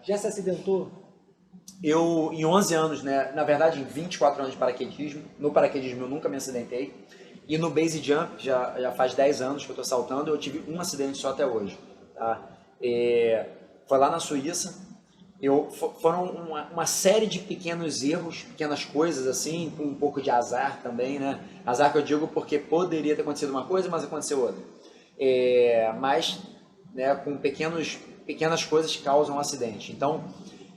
Já se acidentou? Eu, em 11 anos, né, na verdade em 24 anos de paraquedismo, no paraquedismo eu nunca me acidentei, e no base jump, já faz 10 anos que eu estou saltando, eu tive um acidente só até hoje. Tá? Foi lá na Suíça, foram uma série de pequenos erros, pequenas coisas assim, com um pouco de azar também, né? Azar que eu digo porque poderia ter acontecido uma coisa, mas aconteceu outra. Mas, né, com pequenas coisas que causam um acidente. Então,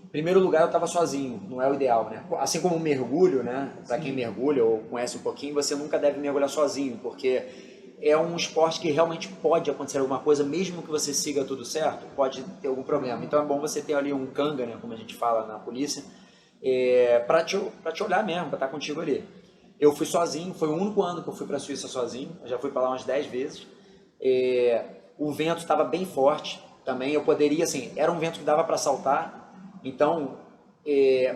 em primeiro lugar, eu estava sozinho, não é o ideal, né? Assim como o mergulho, né? Para quem mergulha ou conhece um pouquinho, você nunca deve mergulhar sozinho, porque é um esporte que realmente pode acontecer alguma coisa, mesmo que você siga tudo certo, pode ter algum problema. Então é bom você ter ali um canga, né? Como a gente fala na polícia, para te olhar mesmo, para estar contigo ali. Eu fui sozinho, foi o único ano que eu fui para a Suíça sozinho, eu já fui para lá umas 10 vezes. O vento estava bem forte também, eu poderia, assim, era um vento que dava para saltar, então,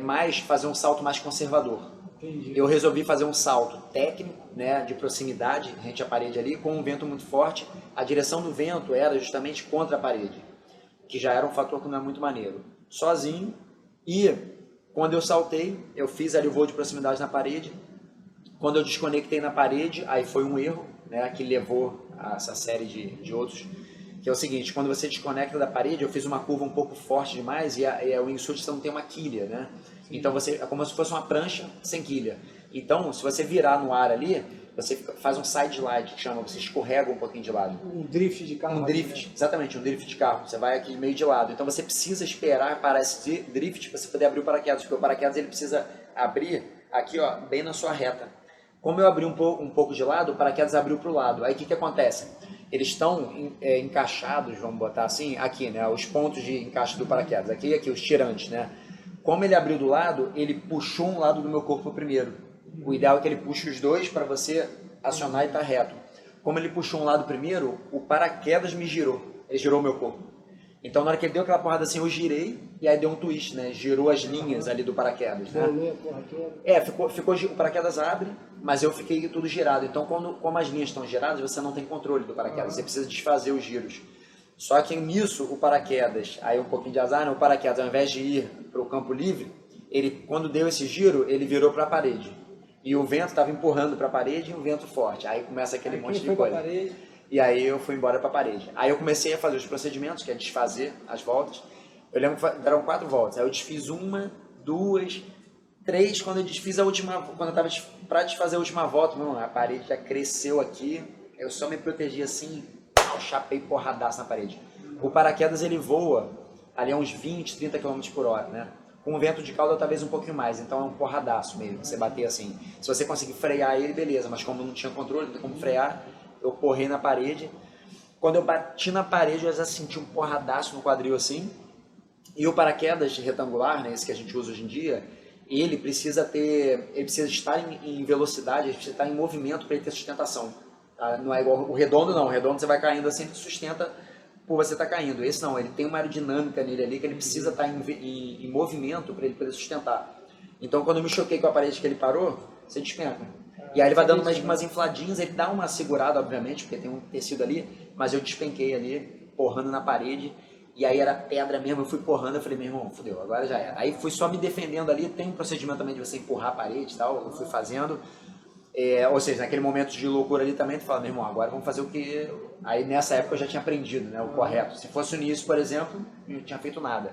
mais fazer um salto mais conservador. Entendi. Eu resolvi fazer um salto técnico, né, de proximidade, rente à parede ali, com um vento muito forte. A direção do vento era justamente contra a parede, que já era um fator que não é muito maneiro. Sozinho, e quando eu saltei, eu fiz ali o voo de proximidade na parede. Quando eu desconectei na parede, aí foi um erro, né, que levou a essa série de outros, que é o seguinte: quando você desconecta da parede, eu fiz uma curva um pouco forte demais e o wingsuit você não tem uma quilha, né? Então é como se fosse uma prancha sem quilha. Então, se você virar no ar ali, você faz um side slide, que chama, você escorrega um pouquinho de lado. Um drift de carro. Um drift, exatamente, um drift de carro. Você vai aqui meio de lado. Então você precisa esperar para esse drift para você poder abrir o paraquedas, porque o paraquedas ele precisa abrir aqui, ó, bem na sua reta. Como eu abri um pouco de lado, o paraquedas abriu para o lado. Aí o que acontece? Eles estão encaixados, vamos botar assim, aqui, né? Os pontos de encaixe do paraquedas, aqui e aqui, os tirantes, né? Como ele abriu do lado, ele puxou um lado do meu corpo primeiro. O ideal é que ele puxe os dois para você acionar e estar reto. Como ele puxou um lado primeiro, o paraquedas me girou. Ele girou o meu corpo. Então, na hora que ele deu aquela porrada assim, eu girei e aí deu um twist, né? Girou as linhas ali do paraquedas, né? O paraquedas abre, mas eu fiquei tudo girado. Então, como as linhas estão giradas, você não tem controle do paraquedas. Você precisa desfazer os giros. Só que nisso, o paraquedas, aí um pouquinho de azar, né? O paraquedas, ao invés de ir para o campo livre, quando deu esse giro, ele virou para a parede. E o vento estava empurrando para a parede e um vento forte. Aí começa aquele monte de coisa. E aí eu fui embora para a parede. Aí eu comecei a fazer os procedimentos, que é desfazer as voltas. Eu lembro que deram 4 voltas. Aí eu desfiz 1, 2, 3. Quando eu desfiz a última, quando eu estava para desfazer a última volta, a parede já cresceu aqui. Eu só me protegi assim, chapei porradaço na parede. O paraquedas ele voa ali a uns 20, 30 km por hora, né? Com o vento de cauda talvez um pouquinho mais, então é um porradaço mesmo, você bater assim. Se você conseguir frear ele, beleza, mas como não tinha controle, não tem como frear, eu porrei na parede. Quando eu bati na parede, eu já senti um porradaço no quadril assim. E o paraquedas retangular, né, esse que a gente usa hoje em dia, ele precisa estar em velocidade, ele precisa estar em movimento para ele ter sustentação. Tá? Não é igual o redondo, não. O redondo você vai caindo assim, sustenta por você estar caindo. Esse não, ele tem uma aerodinâmica nele ali que ele precisa estar em movimento para ele poder sustentar. Então, quando eu me choquei com a parede que ele parou, você despenca. E aí ele vai dando umas infladinhas, ele dá uma segurada, obviamente, porque tem um tecido ali, mas eu despenquei ali, porrando na parede, e aí era pedra mesmo, eu fui porrando, eu falei, meu irmão, fodeu, agora já era. Aí fui só me defendendo ali, tem um procedimento também de você empurrar a parede e tal, eu fui fazendo, ou seja, naquele momento de loucura ali também, tu fala, meu irmão, agora vamos fazer o que... Aí nessa época eu já tinha aprendido, né, o correto. Se fosse o início, por exemplo, eu não tinha feito nada.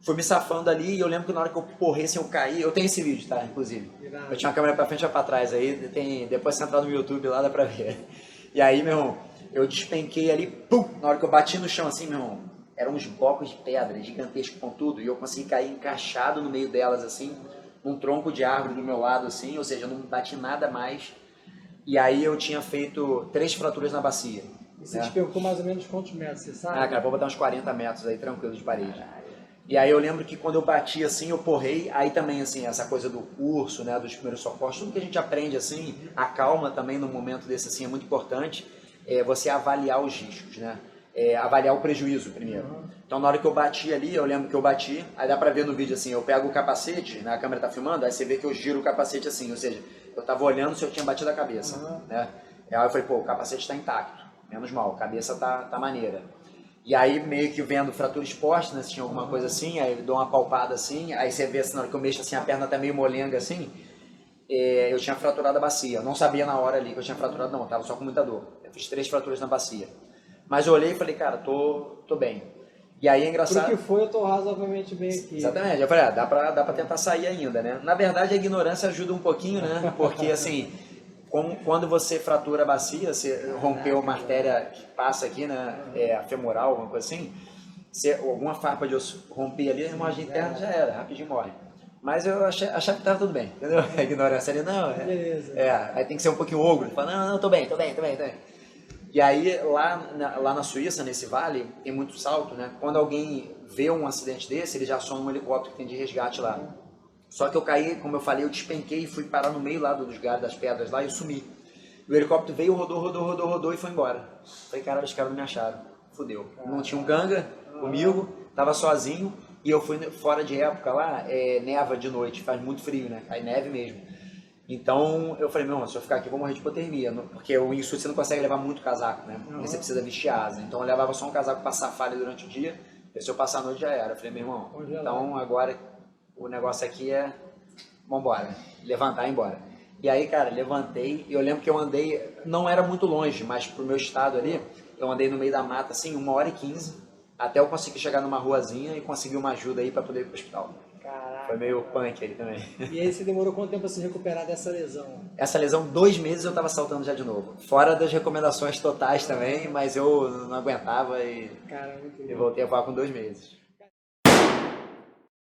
Fui me safando ali e eu lembro que na hora que eu porrei, assim, eu caí, eu tenho esse vídeo, tá, inclusive. Eu tinha uma câmera pra frente e pra trás aí, depois você entrar no YouTube lá, dá pra ver. E aí, meu irmão, eu despenquei ali, pum, na hora que eu bati no chão assim, meu irmão, eram uns blocos de pedra gigantescos com tudo, e eu consegui cair encaixado no meio delas, assim, num tronco de árvore do meu lado, assim, ou seja, eu não bati nada mais. E aí eu tinha feito 3 fraturas na bacia. E você despencou mais ou menos quantos metros, você sabe? Ah, cara, vou botar uns 40 metros aí, tranquilo, de parede. E aí eu lembro que quando eu bati assim, eu porrei, aí também assim, essa coisa do curso, né, dos primeiros socorros, tudo que a gente aprende assim, a calma também no momento desse assim é muito importante, você avaliar os riscos, né, avaliar o prejuízo primeiro. Então na hora que eu bati ali, eu lembro que eu bati, aí dá pra ver no vídeo assim, eu pego o capacete, né, a câmera tá filmando, aí você vê que eu giro o capacete assim, ou seja, eu tava olhando se eu tinha batido a cabeça, né, aí eu falei, pô, o capacete tá intacto, menos mal, a cabeça tá maneira. E aí meio que vendo fratura exposta, né? Se tinha alguma coisa assim, aí eu dou uma palpada assim, aí você vê assim, na hora que eu mexo assim, a perna tá meio molenga assim, eu tinha fraturado a bacia. Eu não sabia na hora ali que eu tinha fraturado, não, eu tava só com muita dor. Eu fiz 3 fraturas na bacia. Mas eu olhei e falei, cara, tô bem. E aí é engraçado... Pro que foi, eu tô razoavelmente bem aqui. Exatamente, eu falei, dá pra tentar sair ainda, né? Na verdade, a ignorância ajuda um pouquinho, né? Porque, assim, quando você fratura a bacia, você rompeu uma artéria que passa aqui, né? A femoral, alguma coisa assim, alguma farpa de osso romper ali, a hemorragia interna já era, rapidinho morre. Mas eu achava que tava tudo bem, entendeu? A ignorância ali, não, Beleza. aí tem que ser um pouquinho ogro, fala, não, tô bem. E aí, lá na Suíça, nesse vale, tem muito salto, né? Quando alguém vê um acidente desse, ele já aciona um helicóptero que tem de resgate lá. Só que eu caí, como eu falei, eu despenquei e fui parar no meio lá dos galhos, das pedras lá e eu sumi. O helicóptero veio, rodou e foi embora. Falei, cara, os caras não me acharam. Fudeu. Não tinha um ganga comigo, tava sozinho e eu fui fora de época lá, neva de noite, faz muito frio, né? Aí neve mesmo. Então eu falei, meu, se eu ficar aqui eu vou morrer de hipotermia, porque o wingsuit você não consegue levar muito casaco, né? Porque você precisa vestir asa. Então eu levava só um casaco para passar falha durante o dia, e se eu passar a noite já era. Eu falei, meu irmão, então agora o negócio aqui é, vambora, levantar e ir embora. E aí, cara, levantei, e eu lembro que eu andei, não era muito longe, mas pro meu estado ali, eu andei no meio da mata, assim, 1h15, até eu conseguir chegar numa ruazinha e conseguir uma ajuda aí para poder ir pro hospital. Caraca. Foi meio punk ele também. E aí você demorou quanto tempo para se recuperar dessa lesão? Essa lesão, 2 meses eu tava saltando já de novo. Fora das recomendações totais também, mas eu não aguentava e Cara, muito bom. voltei a voar com 2 meses.